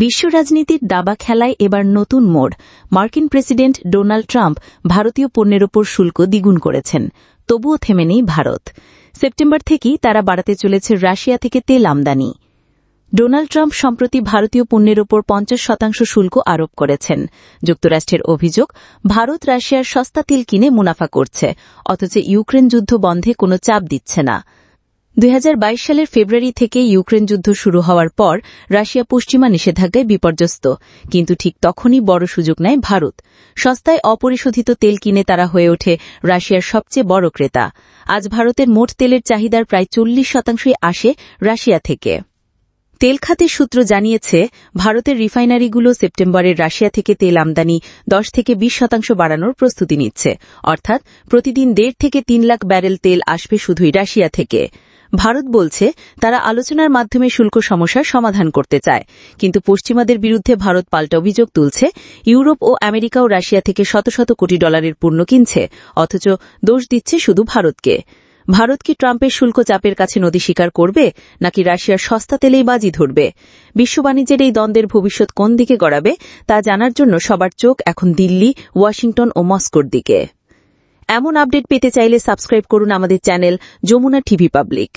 বিশ্ব রাজনীতির দাবা খেলায় এবার নতুন মোড়। মার্কিন প্রেসিডেন্ট ডোনাল্ড ট্রাম্প ভারতীয় পণ্যের ওপর শুল্ক দ্বিগুণ করেছেন। তবুও থেমে নেই ভারত। সেপ্টেম্বর থেকেই তারা বাড়াতে চলেছে রাশিয়া থেকে তেল আমদানি। ডোনাল্ড ট্রাম্প সম্প্রতি ভারতীয় পণ্যের ওপর 50% শুল্ক আরোপ করেছেন। যুক্তরাষ্ট্রের অভিযোগ, ভারত রাশিয়ার সস্তা তেল কিনে মুনাফা করছে, অথচ ইউক্রেন যুদ্ধ বন্ধে কোনো চাপ দিচ্ছে না। 2022 সালের ফেব্রুয়ারি থেকে ইউক্রেন যুদ্ধ শুরু হওয়ার পর রাশিয়া পশ্চিমা নিষেধাজ্ঞায় বিপর্যস্ত, কিন্তু ঠিক তখনই বড় সুযোগ নেয় ভারত। সস্তায় অপরিশোধিত তেল কিনে তারা হয়ে ওঠে রাশিয়ার সবচেয়ে বড় ক্রেতা। আজ ভারতের মোট তেলের চাহিদার প্রায় 40% আসে রাশিয়া থেকে। তেল খাতের সূত্র জানিয়েছে, ভারতের রিফাইনারিগুলো সেপ্টেম্বরের রাশিয়া থেকে তেল আমদানি 10 থেকে 20% বাড়ানোর প্রস্তুতি নিচ্ছে, অর্থাৎ প্রতিদিন 1.5 থেকে 3 লাখ ব্যারেল তেল আসবে শুধুই রাশিয়া থেকে। ভারত বলছে তারা আলোচনার মাধ্যমে শুল্ক সমস্যার সমাধান করতে চায়, কিন্তু পশ্চিমাদের বিরুদ্ধে ভারত পাল্টা অভিযোগ তুলছে। ইউরোপ ও আমেরিকাও রাশিয়া থেকে শত শত কোটি ডলারের পণ্য কিনছে, অথচ দোষ দিচ্ছে শুধু ভারতকে। ভারত কি ট্রাম্পের শুল্ক চাপের কাছে নদী স্বীকার করবে, নাকি রাশিয়ার সস্তা তেলেই বাজি ধরবে? বিশ্ব বাণিজ্যের এই দ্বন্দ্বের ভবিষ্যৎ কোন দিকে গড়াবে তা জানার জন্য সবার চোখ এখন দিল্লি, ওয়াশিংটন ও মস্কোর দিকে। এমন আপডেট পেতে চাইলে সাবস্ক্রাইব করুন আমাদের চ্যানেল যমুনা টিভি পাবলিক।